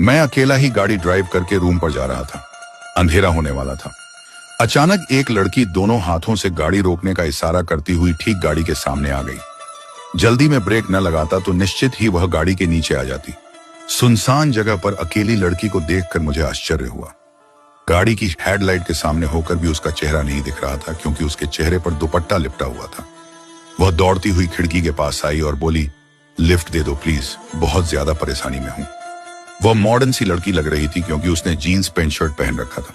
मैं अकेला ही गाड़ी ड्राइव करके रूम पर जा रहा था। अंधेरा होने वाला था। अचानक एक लड़की दोनों हाथों से गाड़ी रोकने का इशारा करती हुई ठीक गाड़ी के सामने आ गई। जल्दी में ब्रेक न लगाता तो निश्चित ही वह गाड़ी के नीचे आ जाती। सुनसान जगह पर अकेली लड़की को देखकर मुझे आश्चर्य हुआ। गाड़ी की हेडलाइट के सामने होकर भी उसका चेहरा नहीं दिख रहा था, क्योंकि उसके चेहरे पर दुपट्टा लिपटा हुआ था। वह दौड़ती हुई खिड़की के पास आई और बोली, लिफ्ट दे दो प्लीज, बहुत ज्यादा परेशानी में हूं। वह मॉडर्न सी लड़की लग रही थी, क्योंकि उसने जीन्स पैंट शर्ट पहन रखा था।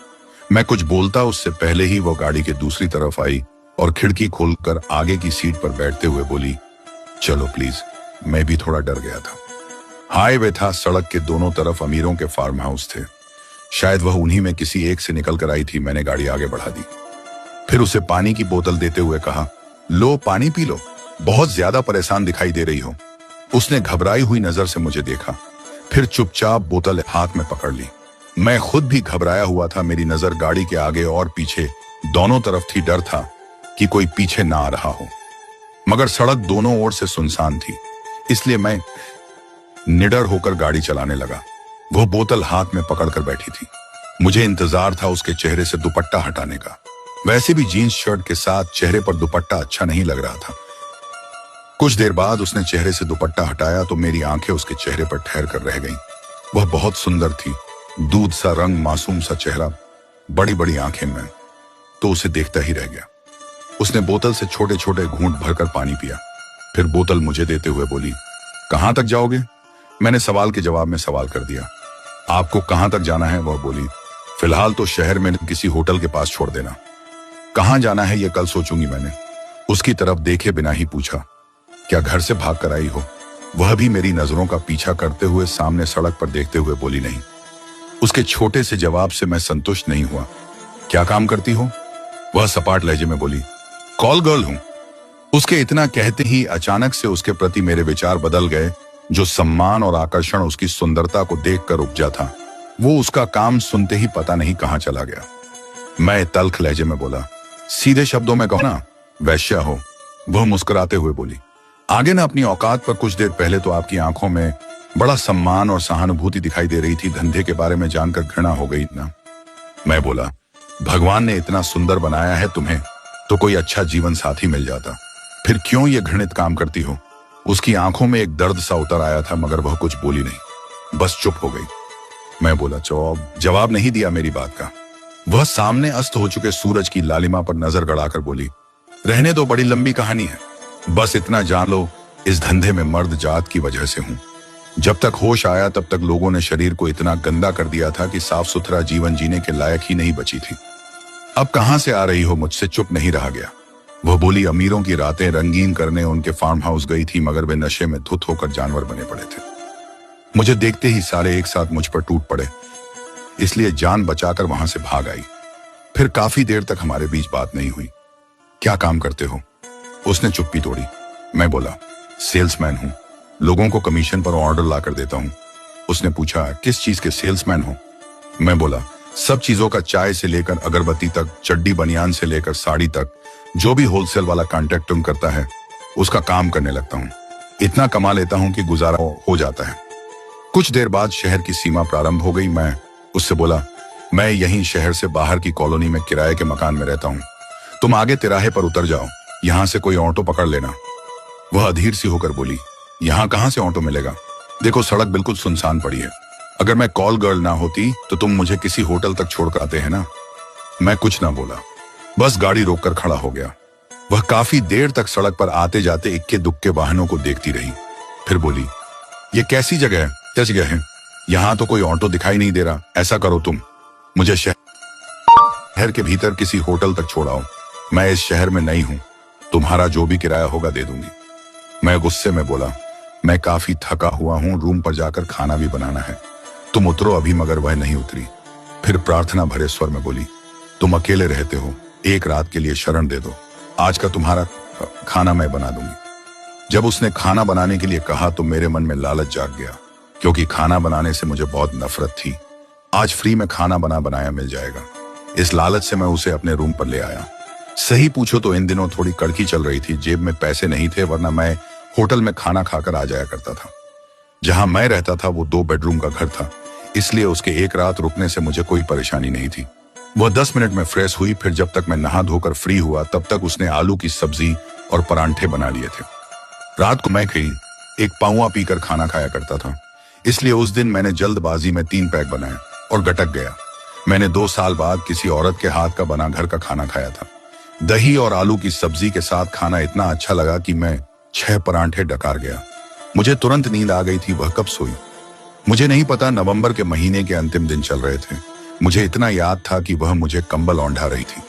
मैं कुछ बोलता उससे पहले ही वह गाड़ी के दूसरी तरफ आई और खिड़की खोलकर आगे की सीट पर बैठते हुए बोली, चलो प्लीज। मैं भी थोड़ा डर गया था। हाईवे था, सड़क के दोनों तरफ अमीरों के फार्म हाउस थे। शायद वह उन्हीं में किसी एक से निकल कर आई थी। मैंने गाड़ी आगे बढ़ा दी, फिर उसे पानी की बोतल देते हुए कहा, लो पानी पी लो, बहुत ज्यादा परेशान दिखाई दे रही हो। उसने घबराई हुई नजर से मुझे देखा, फिर चुपचाप बोतल हाथ में पकड़ ली। मैं खुद भी घबराया हुआ था। मेरी नजर गाड़ी के आगे और पीछे दोनों तरफ थी। डर था कि कोई पीछे ना आ रहा हो, मगर सड़क दोनों ओर से सुनसान थी, इसलिए मैं निडर होकर गाड़ी चलाने लगा। वह बोतल हाथ में पकड़कर बैठी थी। मुझे इंतजार था उसके चेहरे से दुपट्टा हटाने का। वैसे भी जीन्स शर्ट के साथ चेहरे पर दुपट्टा अच्छा नहीं लग रहा था। कुछ देर बाद उसने चेहरे से दुपट्टा हटाया तो मेरी आंखें उसके चेहरे पर ठहर कर रह गईं। वह बहुत सुंदर थी, दूध सा रंग, मासूम सा चेहरा, बड़ी बड़ी आंखें। मैं तो उसे देखता ही रह गया। उसने बोतल से छोटे छोटे घूंट भरकर पानी पिया, फिर बोतल मुझे देते हुए बोली, कहां तक जाओगे? मैंने सवाल के जवाब में सवाल कर दिया। आपको कहां तक जाना है? वह बोली, फिलहाल तो शहर में किसी होटल के पास छोड़ देना। कहां जाना है ये कल सोचूंगी। मैंने उसकी तरफ देखे बिना ही पूछा, क्या घर से भाग कर आई हो? वह भी मेरी नजरों का पीछा करते हुए सामने सड़क पर देखते हुए बोली, नहीं। उसके छोटे से जवाब से मैं संतुष्ट नहीं हुआ। क्या काम करती हो? वह सपाट लहजे में बोली, कॉल गर्ल हूं। उसके इतना कहते ही अचानक से उसके प्रति मेरे विचार बदल गए। जो सम्मान और आकर्षण उसकी सुंदरता को देखकर उपजा था, वो उसका काम सुनते ही पता नहीं कहां चला गया। मैं तल्ख लहजे में बोला, सीधे शब्दों में कहो ना, वैश्या हो। वह मुस्कुराते हुए बोली, आगे ना अपनी औकात पर। कुछ देर पहले तो आपकी आंखों में बड़ा सम्मान और सहानुभूति दिखाई दे रही थी, धंधे के बारे में जानकर घृणा हो गई ना। मैं बोला, भगवान ने इतना सुंदर बनाया है तुम्हें, तो कोई अच्छा जीवन साथी मिल जाता, फिर क्यों ये घृणित काम करती हो? उसकी आंखों में एक दर्द सा उतर आया था, मगर वह कुछ बोली नहीं, बस चुप हो गई। मैं बोला, जवाब नहीं दिया मेरी बात का। वह सामने अस्त हो चुके सूरज की लालिमा पर नजर गड़ाकर बोली, रहने दो, बड़ी लंबी कहानी है। बस इतना जान लो, इस धंधे में मर्द जात की वजह से हूं। जब तक होश आया तब तक लोगों ने शरीर को इतना गंदा कर दिया था कि साफ सुथरा जीवन जीने के लायक ही नहीं बची थी। अब कहां से आ रही हो? मुझसे चुप नहीं रहा गया। वह बोली, अमीरों की रातें रंगीन करने उनके फार्म हाउस गई थी, मगर वे नशे में धुत होकर जानवर बने पड़े थे। मुझे देखते ही सारे एक साथ मुझ पर टूट पड़े, इसलिए जान बचाकर वहां से भाग आई। फिर काफी देर तक हमारे बीच बात नहीं हुई। क्या काम करते हो? उसने चुप्पी तोड़ी। मैं बोला, सेल्समैन हूं, लोगों को कमीशन पर ऑर्डर लाकर देता हूं। उसने पूछा, किस चीज के सेल्समैन हो? मैं बोला, सब चीजों का, चाय से लेकर अगरबत्ती तक, चड्डी बनियान से लेकर साड़ी तक, जो भी होलसेल वाला कॉन्ट्रैक्ट तुम करता है उसका काम करने लगता हूं। इतना कमा लेता हूं कि गुजारा हो जाता है। कुछ देर बाद शहर की सीमा प्रारंभ हो गई। मैं उससे बोला, मैं यहीं शहर से बाहर की कॉलोनी में किराए के मकान में रहता हूं। तुम आगे तिराहे पर उतर जाओ, यहां से कोई ऑटो पकड़ लेना। वह अधीर सी होकर बोली, यहां कहां से ऑटो मिलेगा? देखो, सड़क बिल्कुल सुनसान पड़ी है। अगर मैं कॉल गर्ल ना होती तो तुम मुझे किसी होटल तक छोड़कर आते हैं ना। मैं कुछ ना बोला, बस गाड़ी रोककर खड़ा हो गया। वह काफी देर तक सड़क पर आते जाते इक्के दुक्के वाहनों को देखती रही, फिर बोली, ये कैसी जगह है? क्या जगह है? यहां तो कोई ऑटो दिखाई नहीं दे रहा। ऐसा करो, तुम मुझे शहर के भीतर किसी होटल तक छोड़ाओ। मैं इस शहर में नहीं हूं, तुम्हारा जो भी किराया होगा दे दूंगी। मैं गुस्से में बोला, मैं काफी थका हुआ हूं, रूम पर जाकर खाना भी बनाना है, तुम उतरो अभी। मगर वह नहीं उतरी। फिर प्रार्थना भरे स्वर में बोली, तुम अकेले रहते हो, एक रात के लिए शरण दे दो, आज का तुम्हारा खाना मैं बना दूंगी। जब उसने खाना बनाने के लिए कहा तो मेरे मन में लालच जाग गया, क्योंकि खाना बनाने से मुझे बहुत नफरत थी। आज फ्री में खाना बनाया मिल जाएगा। इस लालच से मैं उसे अपने रूम पर ले आया। सही पूछो तो इन दिनों थोड़ी कड़की चल रही थी, जेब में पैसे नहीं थे, वरना मैं होटल में खाना खाकर आ जाया करता था। जहां मैं रहता था वो 2 बेडरूम का घर था, इसलिए उसके एक रात रुकने से मुझे कोई परेशानी नहीं थी। वह 10 मिनट में फ्रेश हुई, फिर जब तक मैं नहा धोकर फ्री हुआ तब तक उसने आलू की सब्जी और परांठे बना लिए थे। रात को मैं कहीं एक पाउआ पीकर खाना खाया करता था, इसलिए उस दिन मैंने जल्दबाजी में 3 पैक बनाए और गटक गया। मैंने 2 साल बाद किसी औरत के हाथ का बना घर का खाना खाया था। दही और आलू की सब्जी के साथ खाना इतना अच्छा लगा कि मैं 6 परांठे डकार गया। मुझे तुरंत नींद आ गई थी। वह कब सोई मुझे नहीं पता। नवंबर के महीने के अंतिम दिन चल रहे थे। मुझे इतना याद था कि वह मुझे कंबल ओढ़ा रही थी।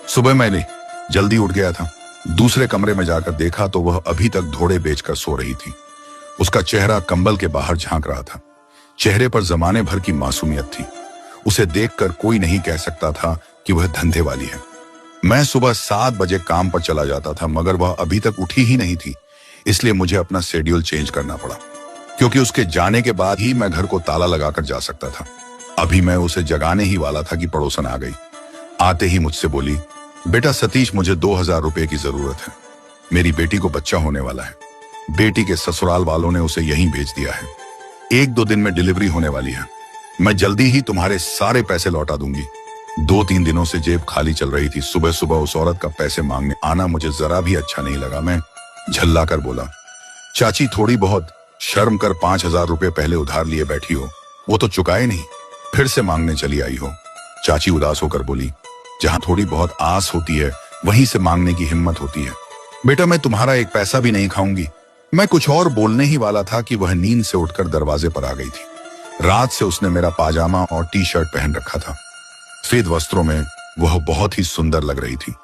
सुबह मैंने जल्दी उठ गया था। दूसरे कमरे में जाकर देखा तो वह अभी तक धोड़े बेचकर सो रही थी। उसका चेहरा कंबल के बाहर झांक रहा था। चेहरे पर जमाने भर की मासूमियत थी। उसे देखकर कोई नहीं कह सकता था कि वह धंधे वाली है। मैं सुबह 7 बजे काम पर चला जाता था, मगर वह अभी तक उठी ही नहीं थी। इसलिए मुझे अपना शेड्यूल चेंज करना पड़ा, क्योंकि उसके जाने के बाद ही मैं घर को ताला लगाकर जा सकता था। अभी मैं उसे जगाने ही वाला था कि पड़ोसन आ गई। आते ही मुझसे बोली, बेटा सतीश, मुझे 2000 रुपए की जरूरत है। मेरी बेटी को बच्चा होने वाला है। बेटी के ससुराल वालों ने उसे यहीं भेज दिया है। 1-2 दिन में डिलीवरी होने वाली है। मैं जल्दी ही तुम्हारे सारे पैसे लौटा दूंगी। 2-3 दिनों से जेब खाली चल रही थी। सुबह सुबह उस औरत का पैसे मांगने आना मुझे जरा भी अच्छा नहीं लगा। मैं झल्ला कर बोला, चाची थोड़ी बहुत शर्म कर 5000 रुपए पहले उधार लिए बैठी हो, वो तो चुकाए नहीं, फिर से मांगने चली आई हो। चाची उदास होकर बोली, जहां थोड़ी बहुत आस होती है वहीं से मांगने की हिम्मत होती है। बेटा मैं तुम्हारा एक पैसा भी नहीं खाऊंगी। मैं कुछ और बोलने ही वाला था कि वह नींद से उठकर दरवाजे पर आ गई थी। रात से उसने मेरा पाजामा और टी-शर्ट पहन रखा था। सफेद वस्त्रों में वह बहुत ही सुंदर लग रही थी।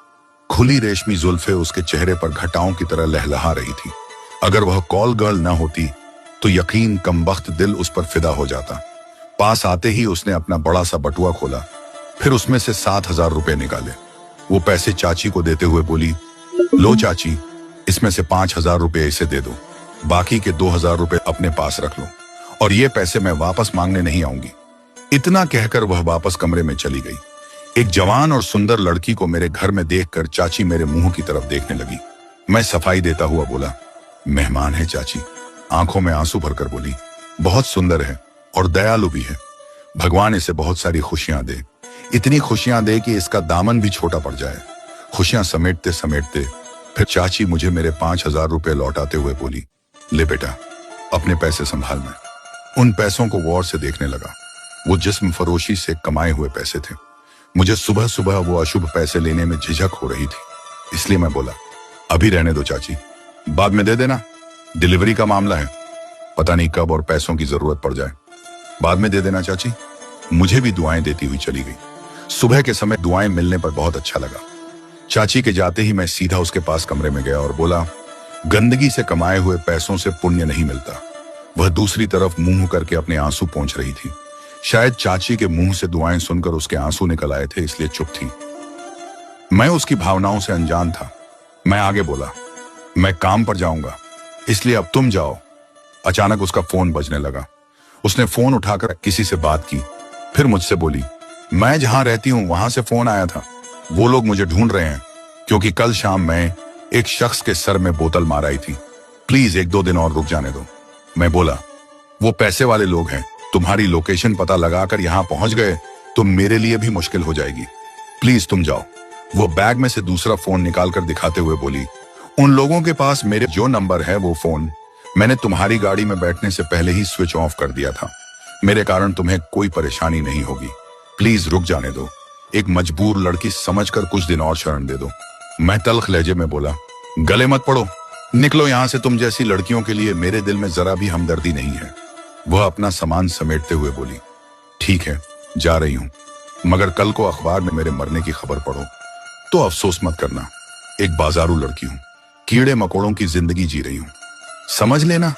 खुली रेशमी जुल्फे उसके चेहरे पर घटाओं की तरह लहलहा रही थी। अगर वह कॉल गर्ल न होती तो यकीन कमबख्त दिल उस पर फिदा हो जाता। पास आते ही उसने अपना बड़ा सा बटुआ खोला, फिर उसमें से 7000 रुपए निकाले। वो पैसे चाची को देते हुए बोली, लो चाची, इसमें से 5000 रुपए इसे दे दो, बाकी के 2000 रुपए अपने पास रख लो, और ये पैसे मैं वापस मांगने नहीं आऊंगी। इतना कहकर वह वापस कमरे में चली गई। एक जवान और सुंदर लड़की को मेरे घर में देखकर चाची मेरे मुंह की तरफ देखने लगी। मैं सफाई देता हुआ बोला, मेहमान है चाची। आंखों में आंसू भरकर बोली, बहुत सुंदर है और दयालु भी है। भगवान इसे बहुत सारी खुशियां दे, इतनी खुशियां दे कि इसका दामन भी छोटा पड़ जाए। खुशियां समेटते समेटते फिर चाची मुझे मेरे 5000 रुपए लौटाते हुए बोली, ले बेटा, अपने पैसे संभाल। में उन पैसों को गौर से देखने लगा। वो जिस्म फरोशी से कमाए हुए पैसे थे। मुझे सुबह सुबह वो अशुभ पैसे लेने में झिझक हो रही थी, इसलिए मैं बोला, अभी रहने दो चाची, बाद में दे देना। डिलीवरी का मामला है, पता नहीं कब और पैसों की जरूरत पड़ जाए। बाद में दे देना चाची। मुझे भी दुआएं देती हुई चली गई। सुबह के समय दुआएं मिलने पर बहुत अच्छा लगा। चाची के जाते ही मैं सीधा उसके पास कमरे में गया और बोला, गंदगी से कमाए हुए पैसों से पुण्य नहीं मिलता। वह दूसरी तरफ मुंह करके अपने आंसू पोंछ रही थी। शायद चाची के मुंह से दुआएं सुनकर उसके आंसू निकल आए थे, इसलिए चुप थी। मैं उसकी भावनाओं से अनजान था। मैं आगे बोला, मैं काम पर जाऊंगा, इसलिए अब तुम जाओ। अचानक उसका फोन बजने लगा। उसने फोन उठाकर किसी से बात की, फिर मुझसे बोली, मैं जहां रहती हूं वहां से फोन आया था। वो लोग मुझे ढूंढ रहे हैं, क्योंकि कल शाम मैं एक शख्स के सर में बोतल मार आई थी। प्लीज 1-2 दिन और रुक जाने दो। मैं बोला, वो पैसे वाले लोग हैं, तुम्हारी लोकेशन पता लगाकर यहां पहुंच गए तो मेरे लिए भी मुश्किल हो जाएगी। प्लीज तुम जाओ। वो बैग में से दूसरा फोन निकालकर दिखाते हुए बोली, उन लोगों के पास मेरे जो नंबर है वो फोन मैंने तुम्हारी गाड़ी में बैठने से पहले ही स्विच ऑफ कर दिया था। मेरे कारण तुम्हें कोई परेशानी नहीं होगी। प्लीज रुक जाने दो। एक मजबूर लड़की समझकर कुछ दिन और शरण दे दो। मैं तल्ख लहजे में बोला, गले मत पड़ो, निकलो यहां से। तुम जैसी लड़कियों के लिए मेरे दिल में जरा भी हमदर्दी नहीं है। वह अपना सामान समेटते हुए बोली, ठीक है, जा रही हूं, मगर कल को अखबार में मेरे मरने की खबर पढ़ो तो अफसोस मत करना। एक बाजारू लड़की हूं, कीड़े मकोड़ों की जिंदगी जी रही हूं, समझ लेना।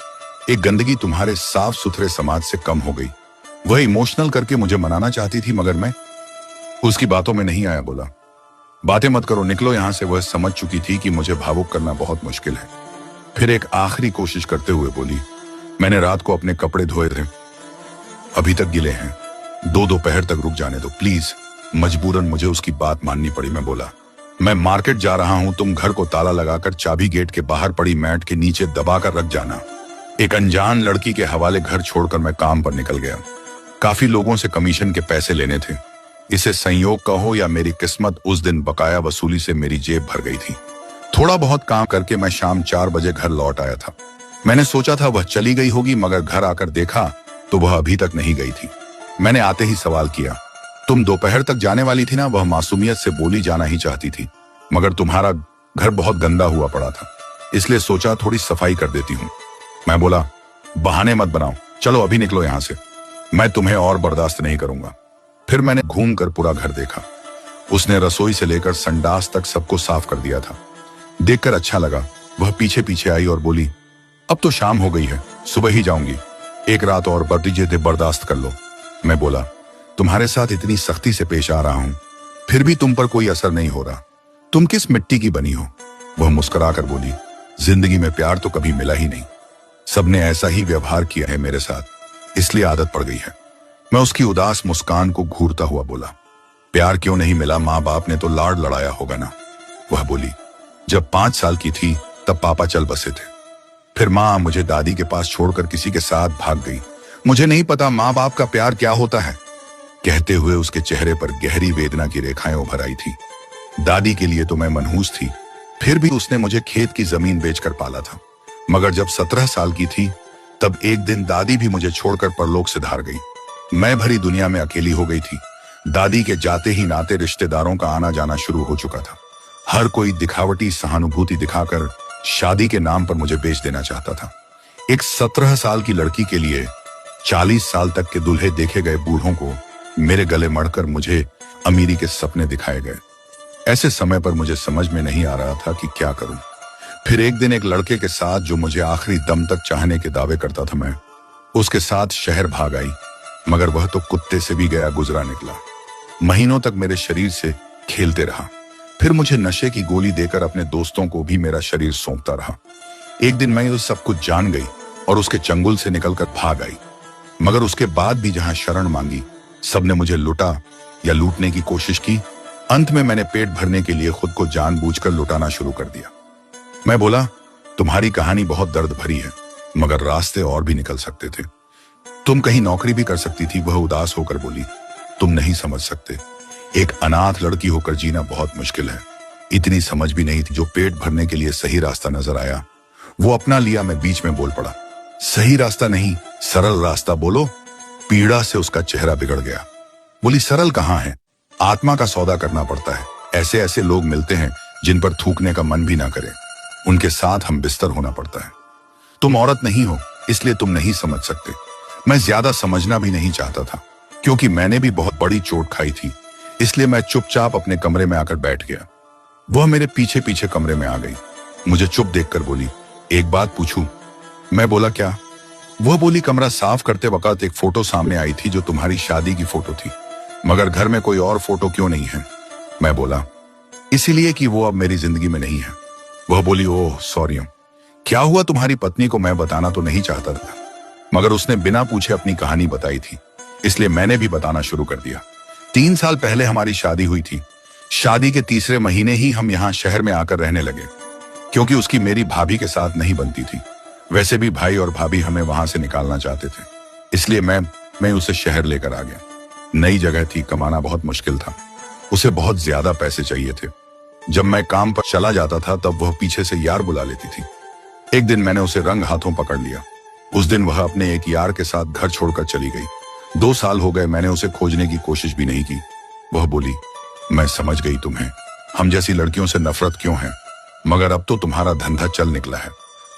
एक गंदगी तुम्हारे साफ सुथरे समाज से कम हो गई। वह इमोशनल करके मुझे मनाना चाहती थी, मगर मैं उसकी बातों में नहीं आया। बोला, बातें मत करो, निकलो यहां से। वह समझ चुकी थी कि मुझे भावुक करना बहुत मुश्किल है। फिर एक आखिरी कोशिश करते हुए बोली, मैंने रात को अपने कपड़े धोए थे, अभी तक गिले हैं। 2 दोपहर तक रुक जाने दो प्लीज। मजबूरन मुझे उसकी बात माननी पड़ी। मैं बोला, मैं मार्केट जा रहा हूं, तुम घर को ताला लगाकर चाबी गेट के बाहर पड़ी मैट के नीचे दबाकर रख जाना। एक अनजान लड़की के हवाले घर छोड़कर मैं काम पर निकल गया। काफी लोगों से कमीशन के पैसे लेने थे। इसे संयोग कहो या मेरी किस्मत, उस दिन बकाया वसूली से मेरी जेब भर गई थी। थोड़ा बहुत काम करके मैं शाम 4 बजे घर लौट आया था। मैंने सोचा था वह चली गई होगी, मगर घर आकर देखा तो वह अभी तक नहीं गई थी। मैंने आते ही सवाल किया, तुम दोपहर तक जाने वाली थी ना? वह मासूमियत से बोली, जाना ही चाहती थी, मगर तुम्हारा घर बहुत गंदा हुआ पड़ा था, इसलिए सोचा थोड़ी सफाई कर देती हूँ। मैं बोला, बहाने मत बनाओ, चलो अभी निकलो यहां से, मैं तुम्हें और बर्दाश्त नहीं करूंगा। फिर मैंने घूमकर पूरा घर देखा। उसने रसोई से लेकर संडास तक सबको साफ कर दिया था। देखकर अच्छा लगा। वह पीछे पीछे आई और बोली, अब तो शाम हो गई है, सुबह ही जाऊंगी, एक रात और बर्दाश्त बर्दाश्त कर लो। मैं बोला, तुम्हारे साथ इतनी सख्ती से पेश आ रहा हूं, फिर भी तुम पर कोई असर नहीं हो रहा, तुम किस मिट्टी की बनी हो? वह मुस्कुराकर बोली, जिंदगी में प्यार तो कभी मिला ही नहीं, सबने ऐसा ही व्यवहार किया है मेरे साथ, इसलिए आदत पड़ गई है। मैं उसकी उदास मुस्कान को घूरता हुआ बोला, प्यार क्यों नहीं मिला? माँ बाप ने तो लाड लड़ाया होगा ना। वह बोली, जब 5 साल की थी तब पापा चल बसे थे, फिर माँ मुझे दादी के पास छोड़कर किसी के साथ भाग गई। मुझे नहीं पता माँ बाप का प्यार क्या होता है। कहते हुए उसके चेहरे पर गहरी वेदना की रेखाएं उभर आई थी। दादी के लिए तो मैं मनहूस थी, फिर भी उसने मुझे खेत की जमीन बेचकर पाला था। मगर जब 17 साल की थी तब एक दिन दादी भी मुझे छोड़कर परलोक से धार गई। मैं भरी दुनिया में अकेली हो गई थी। दादी के जाते ही नाते रिश्तेदारों का आना जाना शुरू हो चुका था। हर कोई दिखावटी सहानुभूति दिखाकर शादी के नाम पर मुझे बेच देना चाहता था। एक 17 साल की लड़की के लिए 40 साल तक के दूल्हे देखे गए बूढ़ों को मेरे गले मढ़कर मुझे अमीरी के सपने दिखाए गए। ऐसे समय पर मुझे समझ में नहीं आ रहा था कि क्या करूं। फिर एक दिन एक लड़के के साथ, जो मुझे आखिरी दम तक चाहने के दावे करता था, मैं उसके साथ शहर भाग आई, मगर वह तो कुत्ते से भी गया गुजरा निकला। महीनों तक मेरे शरीर से खेलते रहा, फिर मुझे नशे की गोली देकर अपने दोस्तों को भी मेरा शरीर सौंपता रहा। एक दिन मैं ये सब कुछ जान गई और उसके चंगुल से निकलकर भाग आई, मगर उसके बाद भी जहां शरण मांगी सबने मुझे लुटा या लूटने की कोशिश की। अंत में मैंने पेट भरने के लिए खुद को जानबूझकर लुटाना शुरू कर दिया। मैं बोला, तुम्हारी कहानी बहुत दर्द भरी है, मगर रास्ते और भी निकल सकते थे, तुम कहीं नौकरी भी कर सकती थी। वह उदास होकर बोली, तुम नहीं समझ सकते, एक अनाथ लड़की होकर जीना बहुत मुश्किल है। इतनी समझ भी नहीं थी। जो पेट भरने के लिए सही रास्ता नजर आया वो अपना लिया। मैं बीच में बोल पड़ा, सही रास्ता नहीं, सरल रास्ता बोलो। पीड़ा से उसका चेहरा बिगड़ गया। बोली, सरल कहाँ है, आत्मा का सौदा करना पड़ता है। ऐसे ऐसे लोग मिलते हैं जिन पर थूकने का मन भी ना करे, उनके साथ हम बिस्तर होना पड़ता है। तुम औरत नहीं हो, इसलिए तुम नहीं समझ सकते। मैं ज्यादा समझना भी नहीं चाहता था, क्योंकि मैंने भी बहुत बड़ी चोट खाई थी, इसलिए मैं चुपचाप अपने कमरे में आकर बैठ गया। वह मेरे पीछे पीछे कमरे में आ गई। मुझे चुप देखकर बोली, एक बात पूछूं? मैं बोला, क्या? वह बोली, कमरा साफ करते वक्त एक फोटो सामने आई थी जो तुम्हारी शादी की फोटो थी, मगर घर में कोई और फोटो क्यों नहीं है? मैं बोला, इसीलिए कि वो अब मेरी जिंदगी में नहीं है। वह बोली, ओह सॉरी। क्या हुआ तुम्हारी पत्नी को? मैं बताना तो नहीं चाहता था, मगर उसने बिना पूछे अपनी कहानी बताई थी, इसलिए मैंने भी बताना शुरू कर दिया। 3 साल पहले हमारी शादी हुई थी। शादी के तीसरे महीने ही हम यहाँ शहर में आकर रहने लगे, क्योंकि उसकी मेरी भाभी के साथ नहीं बनती थी। वैसे भी भाई और भाभी हमें वहां से निकालना चाहते थे, इसलिए मैं उसे शहर लेकर आ गया। नई जगह थी, कमाना बहुत मुश्किल था, उसे बहुत ज्यादा पैसे चाहिए थे। जब मैं काम पर चला जाता था तब वह पीछे से यार बुला लेती थी। एक दिन मैंने उसे रंग हाथों पकड़ लिया। उस दिन वह अपने एक यार के साथ घर छोड़कर चली गई। 2 साल हो गए, मैंने उसे खोजने की कोशिश भी नहीं की। वह बोली, मैं समझ गई तुम्हें, हम जैसी लड़कियों से नफरत क्यों है, मगर अब तो तुम्हारा धंधा चल निकला है,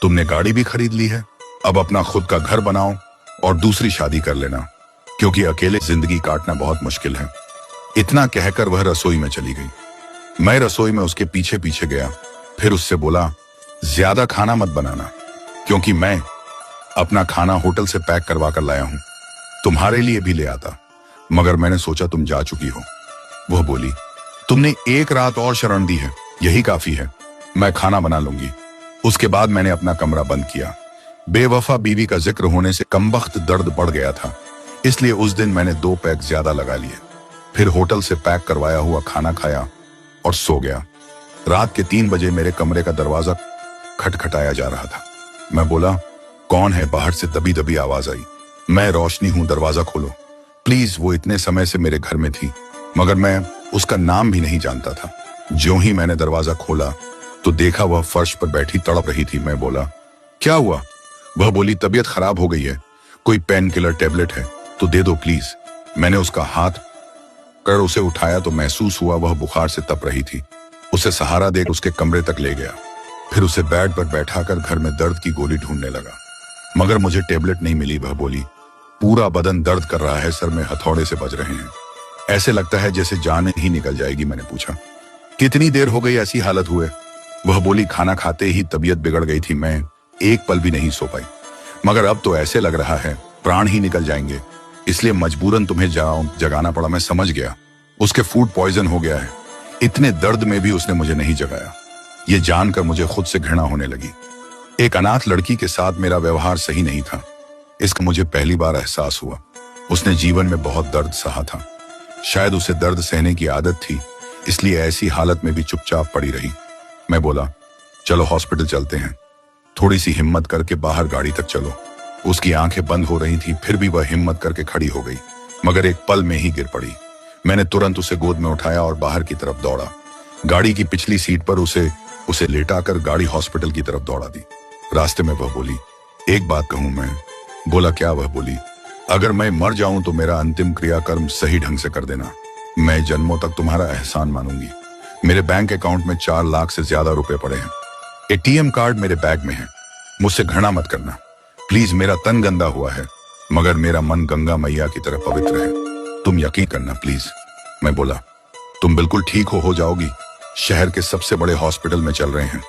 तुमने गाड़ी भी खरीद ली है, अब अपना खुद का घर बनाओ और दूसरी शादी कर लेना, क्योंकि अकेले जिंदगी काटना बहुत मुश्किल है। इतना कहकर वह रसोई में चली गई। मैं रसोई में उसके पीछे पीछे गया, फिर उससे बोला, ज्यादा खाना मत बनाना, क्योंकि मैं अपना खाना होटल से पैक करवा कर लाया हूं, तुम्हारे लिए भी ले आता, मगर मैंने सोचा तुम जा चुकी हो। वह बोली, तुमने एक रात और शरण दी है, यही काफी है, मैं खाना बना लूंगी। उसके बाद मैंने अपना कमरा बंद किया। बेवफा बीवी का जिक्र होने से कमबख्त दर्द बढ़ गया था, इसलिए उस दिन मैंने 2 पैक ज्यादा लगा लिए। फिर होटल से पैक करवाया हुआ खाना खाया और सो गया। रात के 3 बजे मेरे कमरे का दरवाजा खटखटाया जा रहा था। मैं बोला, कौन है? बाहर से दबी दबी आवाज आई। मैं रोशनी हूं, दरवाजा खोलो। प्लीज, वो इतने समय से मेरे घर में थी, मगर मैं उसका नाम भी नहीं जानता था। ज्यों ही मैंने दरवाजा खोला तो देखा वह फर्श पर बैठी तड़प रही थी। मैं बोला, क्या हुआ? वह बोली, तबीयत खराब हो गई है, कोई पेन किलर टेबलेट है तो दे दो प्लीज। मैंने उसका हाथ कर उसे उठाया तो महसूस हुआ वह बुखार से तप रही थी। उसे सहारा देकर उसके कमरे तक ले गया, फिर उसे बेड पर बैठाकर घर में दर्द की गोली ढूंढने लगा, मगर मुझे टेबलेट नहीं मिली। वह बोली, पूरा बदन दर्द कर रहा है, सर में हथौड़े से बज रहे हैं, ऐसे लगता है जैसे जान ही निकल जाएगी। मैंने पूछा, कितनी देर हो गई ऐसी हालत हुए? वह बोली, खाना खाते ही तबीयत बिगड़ गई थी, मैं एक पल भी नहीं सो पाई, मगर अब तो ऐसे लग रहा है प्राण ही निकल जाएंगे, इसलिए मजबूरन तुम्हें जगाना पड़ा। मैं समझ गया उसके फूड पॉइजन हो गया है। इतने दर्द में भी उसने मुझे नहीं जगाया। ये जानकर मुझे खुद से घृणा होने लगी। एक अनाथ लड़की के साथ मेरा व्यवहार सही नहीं था, इसका मुझे पहली बार एहसास हुआ। उसने जीवन में बहुत दर्द सहा था, शायद उसे दर्द सहने की आदत थी, इसलिए ऐसी हालत में भी चुपचाप पड़ी रही। मैं बोला, चलो हॉस्पिटल चलते हैं, थोड़ी सी हिम्मत करके बाहर गाड़ी तक चलो। उसकी आंखें बंद हो रही थी, फिर भी वह हिम्मत करके खड़ी हो गई, मगर एक पल में ही गिर पड़ी। मैंने तुरंत उसे गोद में उठाया और बाहर की तरफ दौड़ा। गाड़ी की पिछली सीट पर उसे लेटाकर गाड़ी हॉस्पिटल की तरफ दौड़ा दी। रास्ते में वह बोली, एक बात कहूं मैं? बोला, क्या? वह बोली, अगर मैं मर जाऊं तो मेरा अंतिम क्रियाकर्म सही ढंग से कर देना, मैं जन्मों तक तुम्हारा एहसान मानूंगी। मेरे बैंक अकाउंट में 4 लाख से ज्यादा रुपए पड़े हैं, एटीएम कार्ड मेरे बैग में है। मुझसे घृणा मत करना प्लीज, मेरा तन गंदा हुआ है, मगर मेरा मन गंगा मैया की तरह पवित्र है, तुम यकीन करना प्लीज। मैं बोला, तुम बिल्कुल ठीक हो जाओगी, शहर के सबसे बड़े हॉस्पिटल में चल रहे हैं।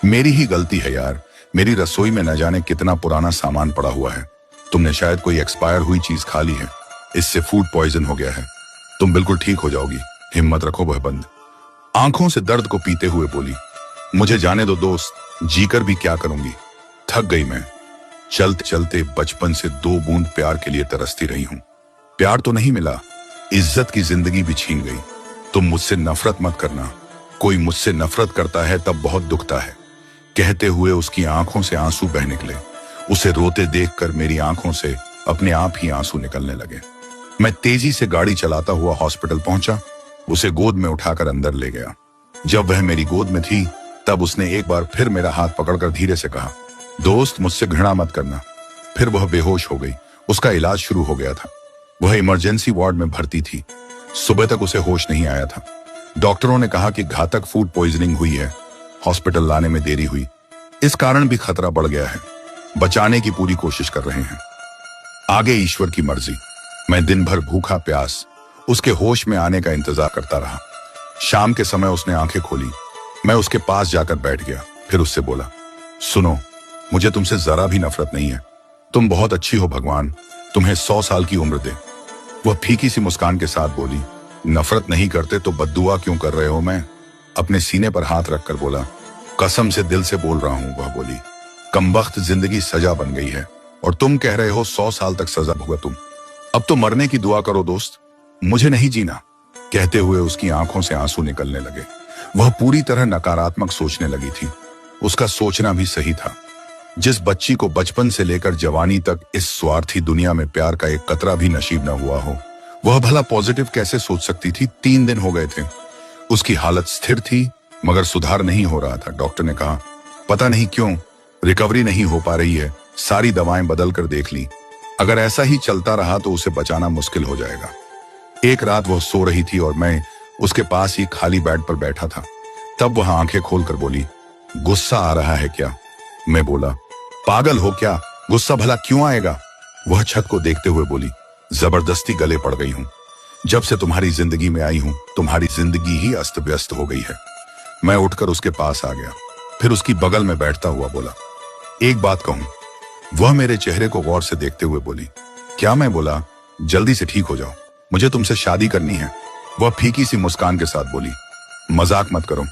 मेरी ही गलती है यार, मेरी रसोई में न जाने कितना पुराना सामान पड़ा हुआ है, तुमने शायद कोई एक्सपायर हुई चीज खा ली है, इससे फूड पॉइजन हो गया है, तुम बिल्कुल ठीक हो जाओगी, हिम्मत रखो। वह बंद आंखों से दर्द को पीते हुए बोली, मुझे जाने दो दोस्त, जीकर भी क्या करूंगी, थक गई मैं। चलते चलते बचपन से 2 बूंद प्यार के लिए तरसती रही हूं, प्यार तो नहीं मिला, इज्जत की जिंदगी भी छीन गई। तुम मुझसे नफरत मत करना, कोई मुझसे नफरत करता है तब बहुत दुखता है। कहते हुए उसकी आंखों से आंसू बह निकले। उसे रोते देखकर मेरी आंखों से अपने आप ही आंसू निकलने लगे। मैं तेजी से गाड़ी चलाता हुआ हॉस्पिटल पहुंचा, उसे गोद में उठाकर अंदर ले गया। जब वह मेरी गोद में थी तब उसने एक बार फिर मेरा हाथ पकड़कर धीरे से कहा, दोस्त मुझसे घृणा मत करना। फिर वह बेहोश हो गई। उसका इलाज शुरू हो गया था। वह इमरजेंसी वार्ड में भर्ती थी। सुबह तक उसे होश नहीं आया था। डॉक्टरों ने कहा कि घातक फूड पॉइजनिंग हुई है। हॉस्पिटल लाने में देरी हुई, इस कारण भी खतरा बढ़ गया है। बचाने की पूरी कोशिश कर रहे हैं, आगे ईश्वर की मर्जी। मैं दिन भर भूखा प्यास उसके होश में आने का इंतजार करता रहा। शाम के समय उसने आंखें खोली। मैं उसके पास जाकर बैठ गया, फिर उससे बोला, सुनो, मुझे तुमसे जरा भी नफरत नहीं है, तुम बहुत अच्छी हो, भगवान तुम्हें 100 साल की उम्र दे। वह फीकी सी मुस्कान के साथ बोली, नफरत नहीं करते तो बद्दुआ क्यों कर रहे हो? मैं अपने सीने पर हाथ रखकर बोला, कसम से दिल से बोल रहा हूं। वह बोली, कमबख्त जिंदगी सजा बन गई है और तुम कह रहे हो 100 साल तक सजा भुगतूं। अब तो मरने की दुआ करो दोस्त, मुझे नहीं जीना। कहते हुए उसकी आंखों से आंसू निकलने लगे। वह पूरी तरह नकारात्मक सोचने लगी थी। उसका सोचना भी सही था। जिस बच्ची को बचपन से लेकर जवानी तक इस स्वार्थी दुनिया में प्यार का एक कतरा भी नसीब न हुआ हो, वह भला पॉजिटिव कैसे सोच सकती थी? 3 दिन हो गए थे। उसकी हालत स्थिर थी मगर सुधार नहीं हो रहा था। डॉक्टर ने कहा, पता नहीं क्यों रिकवरी नहीं हो पा रही है, सारी दवाएं बदल कर देख ली, अगर ऐसा ही चलता रहा तो उसे बचाना मुश्किल हो जाएगा। एक रात वह सो रही थी और मैं उसके पास ही खाली बेड पर बैठा था। तब वह आंखें खोलकर बोली, गुस्सा आ रहा है क्या? मैं बोला, पागल हो क्या, गुस्सा भला क्यों आएगा? वह छत को देखते हुए बोली, जबरदस्ती गले पड़ गई हूं। जब से तुम्हारी जिंदगी में आई हूं, तुम्हारी जिंदगी ही अस्त व्यस्त हो गई है। मैं उठकर उसके पास आ गया, फिर उसकी बगल में बैठता हुआ बोला, एक बात कहूं? वह मेरे चेहरे को गौर से देखते हुए बोली, क्या? मैं बोला, जल्दी से ठीक हो जाओ, मुझे तुमसे शादी करनी है। वह फीकी सी मुस्कान के साथ बोली, मजाक मत करो।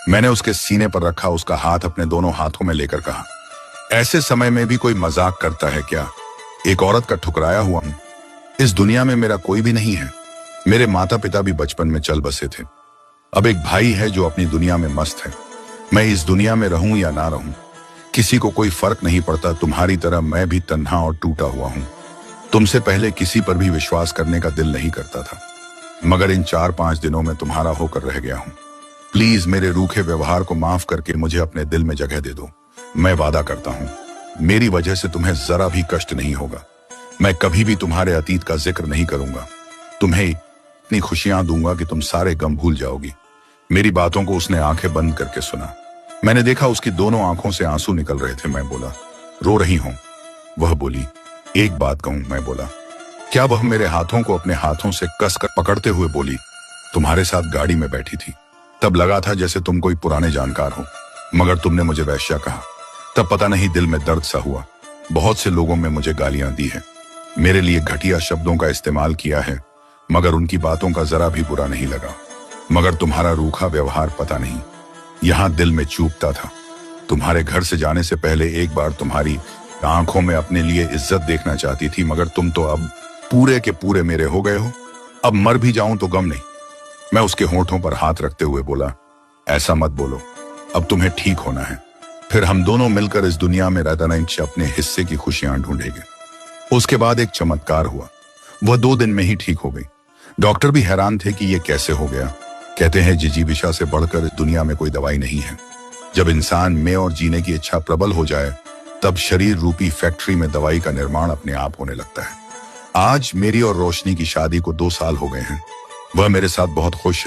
मैंने उसके सीने पर रखा उसका हाथ अपने दोनों हाथों में लेकर कहा, ऐसे समय में भी कोई मजाक करता है क्या? एक औरत का ठुकराया हुआ हूं। इस दुनिया में मेरा कोई भी नहीं है। मेरे माता पिता भी बचपन में चल बसे थे। अब एक भाई है जो अपनी दुनिया में मस्त है। मैं इस दुनिया में रहूं या ना रहूं, किसी को कोई फर्क नहीं पड़ता। तुम्हारी तरह मैं भी तन्हा और टूटा हुआ हूं। तुमसे पहले किसी पर भी विश्वास करने का दिल नहीं करता था, मगर इन 4-5 दिनों में तुम्हारा होकर रह गया हूं। प्लीज मेरे रूखे व्यवहार को माफ करके मुझे अपने दिल में जगह दे दो। मैं वादा करता हूं, मेरी वजह से तुम्हें जरा भी कष्ट नहीं होगा। मैं कभी भी तुम्हारे अतीत का जिक्र नहीं करूंगा। तुम्हें इतनी खुशियां दूंगा कि तुम सारे गम भूल जाओगी। मेरी बातों को उसने आंखें बंद करके सुना। मैंने देखा उसकी दोनों आंखों से आंसू निकल रहे थे। मैं बोला, रो रही हूं? वह बोली, एक बात कहूं? मैं बोला, क्या? वह मेरे हाथों को अपने हाथों से कसकर पकड़ते हुए बोली, तुम्हारे साथ गाड़ी में बैठी थी, तब लगा था जैसे तुम कोई पुराने जानकार हो, मगर तुमने मुझे वैश्या कहा। तब पता नहीं दिल में दर्द सा हुआ। बहुत से लोगों में मुझे गालियां दी है, मेरे लिए घटिया शब्दों का इस्तेमाल किया है, मगर उनकी बातों का जरा भी बुरा नहीं लगा। मगर तुम्हारा रूखा व्यवहार पता नहीं यहां दिल में चुभता था। तुम्हारे घर से जाने से पहले एक बार तुम्हारी आंखों में अपने लिए इज्जत देखना चाहती थी, मगर तुम तो अब पूरे के पूरे मेरे हो गए हो। अब मर भी जाऊं तो गम नहीं। मैं उसके होठों पर हाथ रखते हुए बोला, ऐसा मत बोलो, अब तुम्हें ठीक होना है, फिर हम दोनों मिलकर इस दुनिया में रहते अपने हिस्से की खुशियां ढूंढेंगे। उसके बाद एक चमत्कार हुआ, वह 2 दिन में ही ठीक हो गई। डॉक्टर भी हैरान थे कि यह कैसे हो गया। कहते हैं जिजीविषा से बढ़कर इस दुनिया में कोई दवाई नहीं है। जब इंसान में और जीने की इच्छा प्रबल हो जाए, तब शरीर रूपी फैक्ट्री में दवाई का निर्माण अपने आप होने लगता है। आज मेरी और रोशनी की शादी को 2 साल हो गए हैं। वह मेरे साथ बहुत खुश है।